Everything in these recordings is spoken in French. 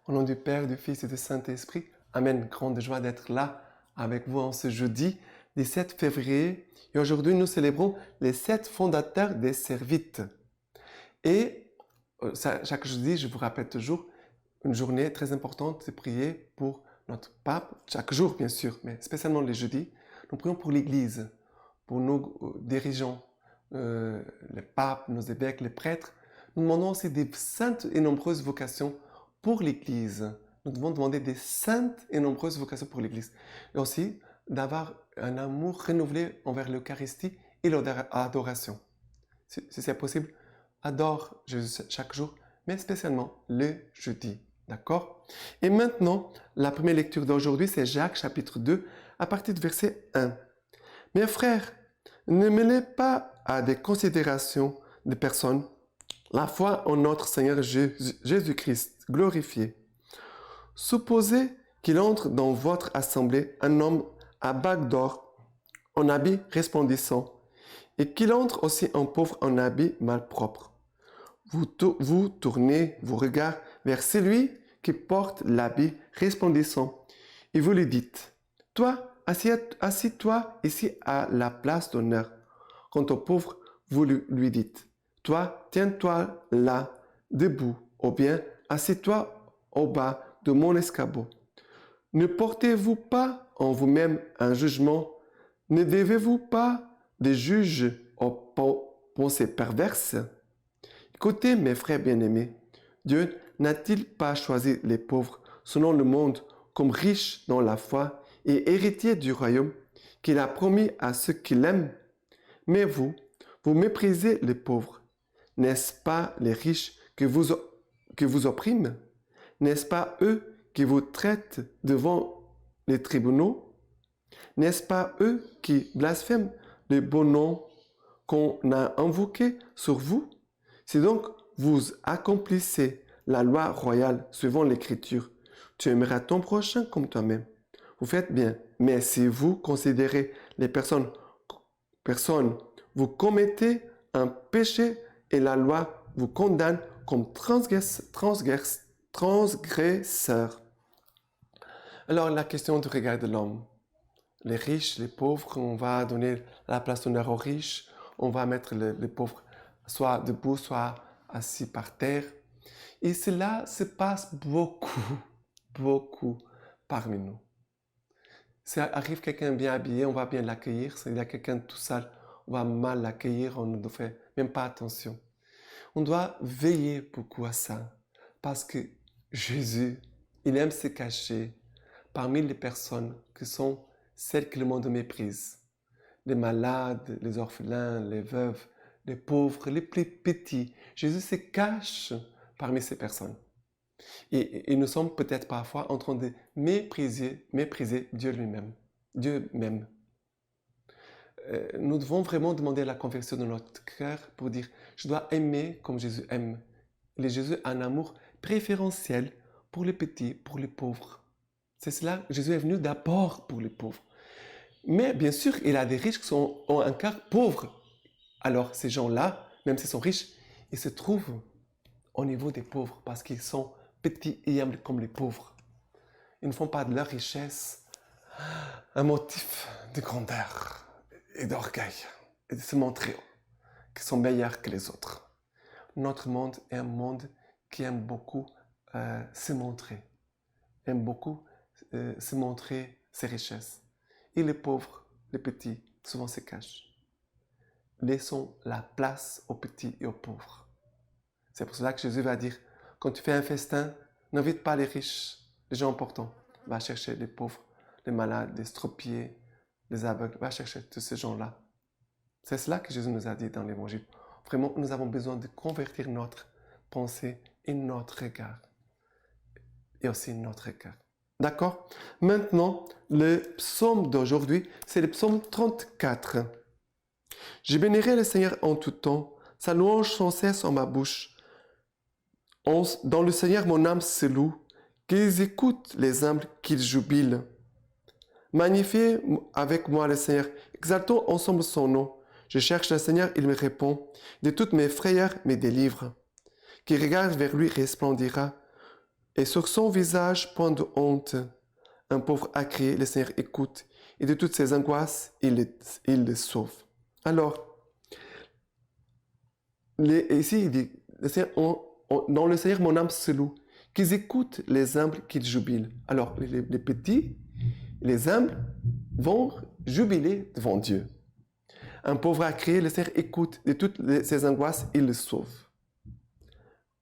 Au nom du Père, du Fils et du Saint-Esprit. Amen. Grande joie d'être là avec vous en ce jeudi 17 février. Et aujourd'hui, nous célébrons les 7 fondateurs des Servites. Et chaque jeudi, je vous rappelle toujours, une journée très importante de prier pour notre pape, chaque jour bien sûr, mais spécialement les jeudis. Nous prions pour l'Église, pour nos dirigeants, les papes, nos évêques, les prêtres. Nous demandons aussi des saintes et nombreuses vocations pour l'Église. Nous devons demander des saintes et nombreuses vocations pour l'Église. Et aussi d'avoir un amour renouvelé envers l'Eucharistie et l'adoration. Si c'est possible, adore Jésus chaque jour, mais spécialement le jeudi. D'accord? Et maintenant, la première lecture d'aujourd'hui, c'est Jacques chapitre 2, à partir du verset 1. Mes frères, ne mêlez pas à des considérations de personnes la foi en notre Seigneur Jésus-Christ glorifié. Supposez qu'il entre dans votre assemblée un homme à bague d'or, en habit resplendissant, et qu'il entre aussi un pauvre en habit malpropre. Vous tournez vos regards vers celui qui porte l'habit resplendissant, et vous lui dites, « Toi, assis-toi ici à la place d'honneur. » Quant au pauvre, vous lui dites, « Toi, tiens-toi là, debout, ou bien assis-toi au bas de mon escabeau. » Ne portez-vous pas en vous-même un jugement? Ne devez-vous pas des juges aux pensées perverses? Écoutez, mes frères bien-aimés, Dieu n'a-t-il pas choisi les pauvres selon le monde comme riches dans la foi et héritiers du royaume qu'il a promis à ceux qui l'aiment? Mais vous méprisez les pauvres. N'est-ce pas les riches que vous oppriment? N'est-ce pas eux qui vous traitent devant les tribunaux? N'est-ce pas eux qui blasphèment le bon nom qu'on a invoqué sur vous? Si donc vous accomplissez la loi royale suivant l'Écriture, tu aimeras ton prochain comme toi-même. Vous faites bien, mais si vous considérez les personnes, vous commettez un péché et la loi vous condamne comme transgresseur. Alors la question du regard de l'homme. Les riches, les pauvres, on va donner la place d'honneur aux riches, on va mettre les pauvres soit debout, soit assis par terre. Et cela se passe beaucoup parmi nous. Si arrive quelqu'un bien habillé, on va bien l'accueillir. S'il y a quelqu'un tout sale, on va mal l'accueillir, on ne fait même pas attention. On doit veiller beaucoup à ça, parce que Jésus, il aime se cacher parmi les personnes qui sont celles que le monde méprise. Les malades, les orphelins, les veuves, les pauvres, les plus petits. Jésus se cache parmi ces personnes. Et nous sommes peut-être parfois en train de mépriser Dieu lui-même. Dieu même. Nous devons vraiment demander la conversion de notre cœur pour dire, je dois aimer comme Jésus aime. Et Jésus a un amour préférentiel pour les petits, pour les pauvres. C'est cela, Jésus est venu d'abord pour les pauvres. Mais bien sûr, il y a des riches qui ont un cœur pauvre. Alors ces gens-là, même s'ils sont riches, ils se trouvent au niveau des pauvres parce qu'ils sont petits et humbles comme les pauvres. Ils ne font pas de leur richesse un motif de grandeur et d'orgueil et de se montrer qu'ils sont meilleurs que les autres. Notre monde est un monde qui aime beaucoup se montrer, aime beaucoup se montrer ses richesses. Et les pauvres, les petits, souvent se cachent. Laissons la place aux petits et aux pauvres. C'est pour cela que Jésus va dire, quand tu fais un festin, n'invite pas les riches, les gens importants. Va chercher les pauvres, les malades, les stropiés, les aveugles. Va chercher tous ces gens-là. C'est cela que Jésus nous a dit dans l'Évangile. Vraiment, nous avons besoin de convertir notre pensée et notre regard. Et aussi notre cœur. D'accord? Maintenant, le psaume d'aujourd'hui, c'est le psaume 34. Je bénirai le Seigneur en tout temps, sa louange sans cesse en ma bouche. Dans le Seigneur, mon âme se loue, qu'ils écoutent les humbles, qu'ils jubilent. Magnifiez avec moi le Seigneur, exaltons ensemble son nom. Je cherche le Seigneur, il me répond. De toutes mes frayeurs me délivre. Qui regarde vers lui resplendira. Et sur son visage, point de honte. Un pauvre a crié, le Seigneur écoute. Et de toutes ses angoisses, il le sauve. Alors, ici, il dit, dans le Seigneur, mon âme se loue. Qu'ils écoutent les humbles, qu'ils jubilent. Alors, les petits, les humbles vont jubiler devant Dieu. Un pauvre a crié, le Seigneur écoute. De toutes ses angoisses, il le sauve.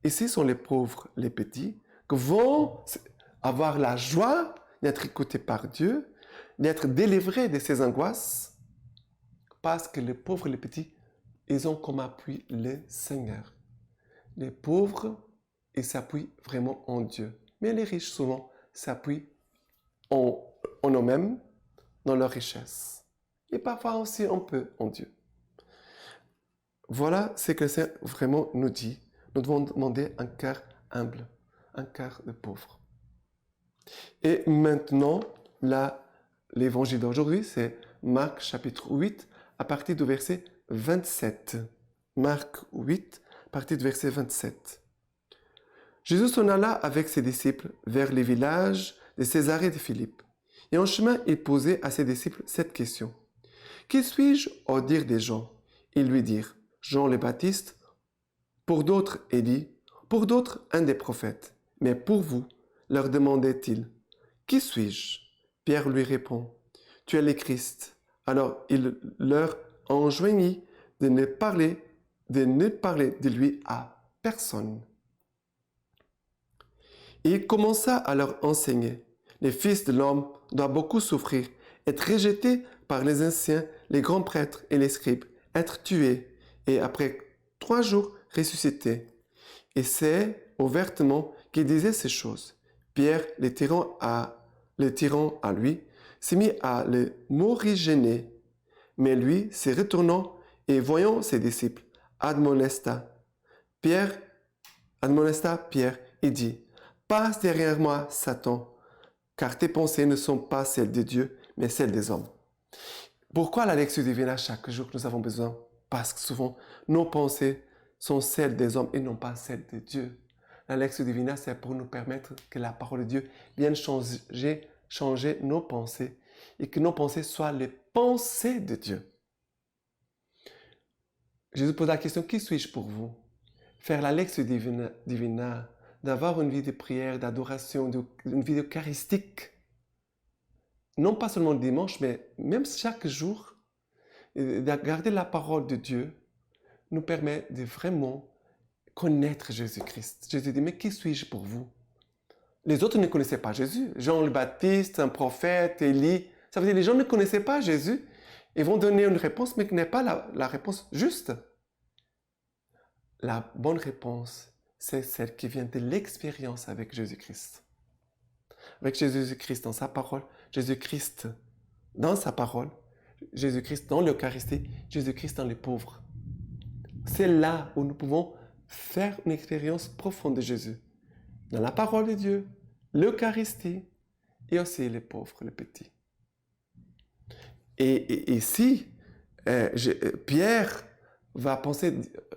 Ici sont les pauvres, les petits, qui vont avoir la joie d'être écoutés par Dieu, d'être délivrés de ces angoisses, parce que les pauvres, les petits, ils ont comme appui le Seigneur. Les pauvres, ils s'appuient vraiment en Dieu. Mais les riches, souvent, s'appuient en eux-mêmes, dans leur richesse. Et parfois aussi un peu en Dieu. Voilà ce que le Seigneur vraiment nous dit. Nous devons demander un cœur humble, un cœur de pauvre. Et maintenant, l'évangile d'aujourd'hui, c'est Marc chapitre 8, à partir du verset 27. Marc 8, à partir du verset 27. Jésus s'en alla avec ses disciples vers les villages de Césarée de Philippe. Et en chemin, il posait à ses disciples cette question. « Qui suis-je au dire des gens ?» Ils lui dirent « Jean le Baptiste, pour d'autres Élie, pour d'autres un des prophètes. Mais pour vous, leur demandait-il, « Qui suis-je » Pierre lui répond, « Tu es le Christ. » Alors il leur enjoignit de ne parler de lui à personne. Et il commença à leur enseigner. Les fils de l'homme doivent beaucoup souffrir, être rejetés par les anciens, les grands prêtres et les scribes, être tués, et après 3 jours ressusciter. Et c'est ouvertement qu'il disait ces choses. Pierre, les tirant à lui, s'est mis à le morigéner. Mais lui, se retournant et voyant ses disciples, admonesta Pierre et dit, « Passe derrière moi, Satan, car tes pensées ne sont pas celles de Dieu, mais celles des hommes. » Pourquoi la lecture divine chaque jour que nous avons besoin? Parce que souvent, nos pensées sont celles des hommes et non pas celles de Dieu. La lecture divine, c'est pour nous permettre que la parole de Dieu vienne changer nos pensées et que nos pensées soient les pensées de Dieu. Jésus pose la question, qui suis-je pour vous? Faire la lecture divine, d'avoir une vie de prière, d'adoration, une vie eucharistique, non pas seulement le dimanche, mais même chaque jour, de garder la parole de Dieu, nous permet de vraiment connaître Jésus-Christ. Jésus dit, mais qui suis-je pour vous? Les autres ne connaissaient pas Jésus. Jean le Baptiste, un prophète, Élie. Ça veut dire que les gens ne connaissaient pas Jésus. Ils vont donner une réponse, mais qui n'est pas la réponse juste. La bonne réponse, c'est celle qui vient de l'expérience avec Jésus-Christ. Avec Jésus-Christ dans sa parole, Jésus-Christ dans sa parole, Jésus-Christ dans l'Eucharistie, Jésus-Christ dans les pauvres. C'est là où nous pouvons faire une expérience profonde de Jésus. Dans la parole de Dieu, l'Eucharistie et aussi les pauvres, les petits. Et ici, Pierre va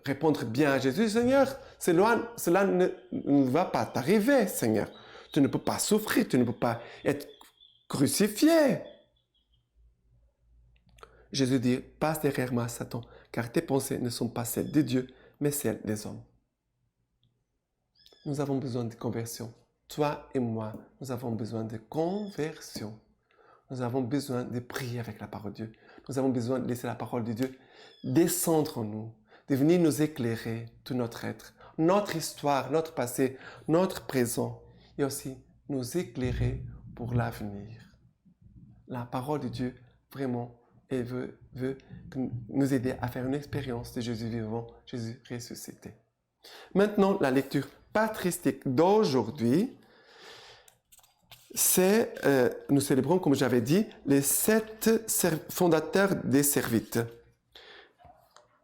répondre bien à Jésus, Seigneur, cela ne va pas t'arriver, Seigneur. Tu ne peux pas souffrir, tu ne peux pas être crucifié. Jésus dit, passe derrière moi, Satan, car tes pensées ne sont pas celles de Dieu, mais celles des hommes. Nous avons besoin de conversion. Toi et moi, nous avons besoin de conversion. Nous avons besoin de prier avec la parole de Dieu. Nous avons besoin de laisser la parole de Dieu descendre en nous, de venir nous éclairer tout notre être, notre histoire, notre passé, notre présent, et aussi nous éclairer pour l'avenir. La parole de Dieu, vraiment, elle veut nous aider à faire une expérience de Jésus vivant, Jésus ressuscité. Maintenant, la lecture patristique d'aujourd'hui, c'est, nous célébrons, comme j'avais dit, les 7 fondateurs des Servites.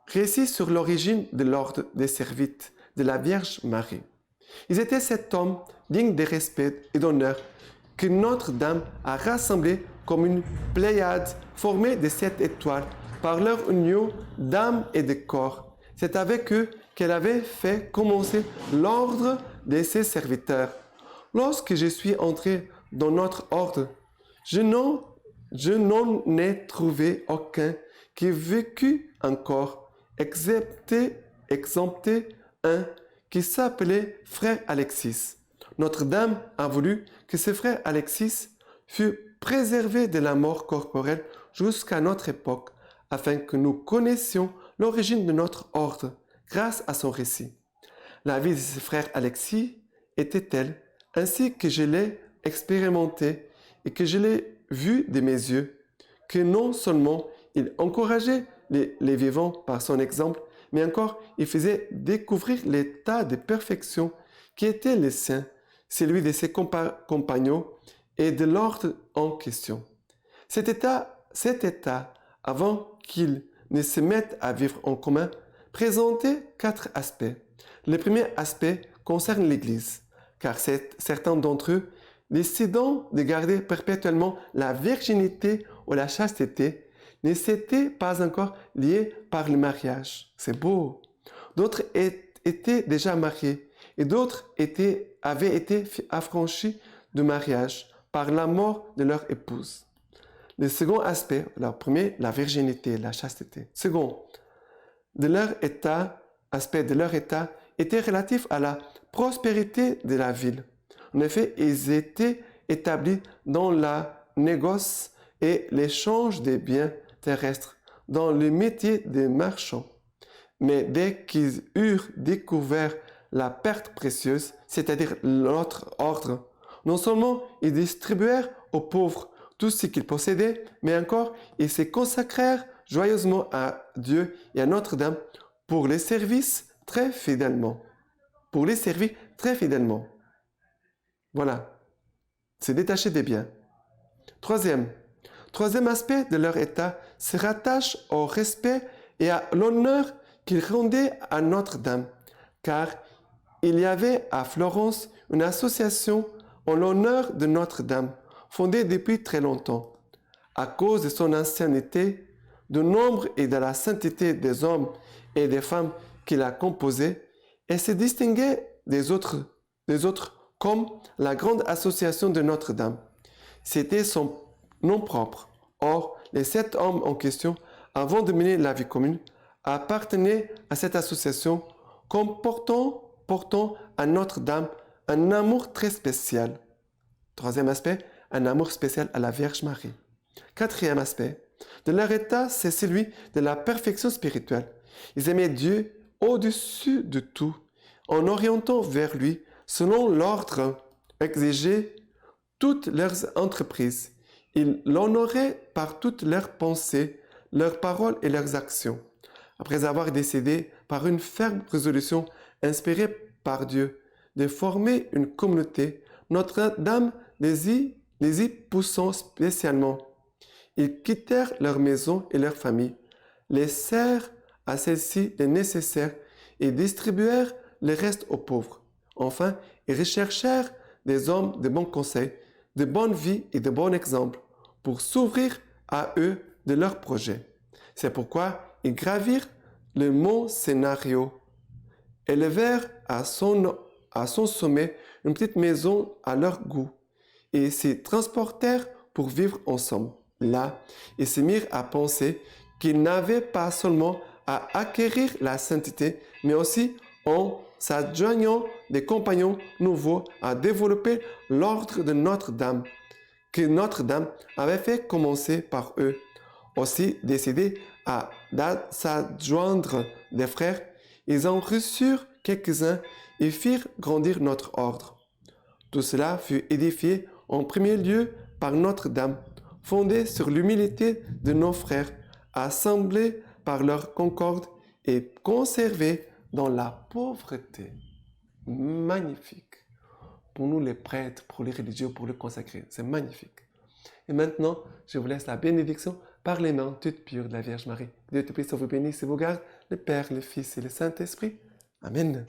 Récit sur l'origine de l'ordre des Servites de la Vierge Marie. Ils étaient 7 hommes dignes de respect et d'honneur que Notre-Dame a rassemblés comme une pléiade formée de 7 étoiles par leur union d'âme et de corps. C'est avec eux qu'elle avait fait commencer l'ordre de ses serviteurs. Lorsque je suis entré dans notre ordre, je n'en ai trouvé aucun qui vécut encore, exempté un qui s'appelait frère Alexis. Notre-Dame a voulu que ce frère Alexis fût préservé de la mort corporelle jusqu'à notre époque, afin que nous connaissions l'origine de notre ordre grâce à son récit. La vie de ce frère Alexis était telle, ainsi que je l'ai expérimenté et que je l'ai vu de mes yeux, que non seulement il encourageait les vivants par son exemple, mais encore il faisait découvrir l'état de perfection qui était le sien, celui de ses compagnons et de l'ordre en question. Cet état, avant qu'ils ne se mettent à vivre en commun, présentait 4 aspects. Le premier aspect concerne l'Église, car certains d'entre eux, décidant de garder perpétuellement la virginité ou la chasteté, ne s'étaient pas encore liés par le mariage. C'est beau. D'autres étaient déjà mariés et d'autres avaient été affranchis du mariage par la mort de leur épouse. Le second aspect, le premier, la virginité, la chasteté. Second, aspect de leur état était relatif à la prospérité de la ville. En effet, ils étaient établis dans la négoce et l'échange des biens terrestres, dans le métier des marchands. Mais dès qu'ils eurent découvert la perte précieuse, c'est-à-dire l'autre ordre, non seulement ils distribuèrent aux pauvres tout ce qu'ils possédaient, mais encore ils se consacrèrent joyeusement à Dieu et à Notre-Dame pour les servir très fidèlement. Voilà, se détacher des biens. Troisième aspect de leur état se rattache au respect et à l'honneur qu'ils rendaient à Notre-Dame, car il y avait à Florence une association en l'honneur de Notre-Dame, fondée depuis très longtemps. À cause de son ancienneté, du nombre et de la sainteté des hommes et des femmes qui la composaient, elle se distinguait des autres comme la grande association de Notre-Dame. C'était son nom propre. Or, les 7 hommes en question, avant de mener la vie commune, appartenaient à cette association comme portant à Notre-Dame un amour très spécial. Troisième aspect, un amour spécial à la Vierge Marie. Quatrième aspect de leur état, c'est celui de la perfection spirituelle. Ils aimaient Dieu au-dessus de tout, en orientant vers lui, selon l'ordre exigé, toutes leurs entreprises. Ils l'honoraient par toutes leurs pensées, leurs paroles et leurs actions. Après avoir décidé, par une ferme résolution inspirée par Dieu, de former une communauté, Notre-Dame les y poussant spécialement. Ils quittèrent leur maison et leur famille, laissèrent à celles-ci les nécessaires et distribuèrent le reste aux pauvres. Enfin, ils recherchèrent des hommes de bons conseils, de bonne vie et de bons exemples pour s'ouvrir à eux de leurs projets. C'est pourquoi ils gravirent le mont Scénario, élevèrent à son sommet une petite maison à leur goût et s'y transportèrent pour vivre ensemble. Là, ils se mirent à penser qu'ils n'avaient pas seulement à acquérir la sainteté, mais aussi en s'adjoignant des compagnons nouveaux à développer l'ordre de Notre-Dame, que Notre-Dame avait fait commencer par eux. Aussi décidés à s'adjoindre des frères, ils en reçurent quelques-uns et firent grandir notre ordre. Tout cela fut édifié en premier lieu par Notre-Dame, fondée sur l'humilité de nos frères, assemblés par leur concorde et conservés dans la pauvreté. Magnifique. Pour nous les prêtres, pour les religieux, pour le consacrer. C'est magnifique. Et maintenant, je vous laisse la bénédiction par les mains toutes pures de la Vierge Marie. Dieu te puisse vous bénisse et vous garde, le Père, le Fils et le Saint-Esprit. Amen.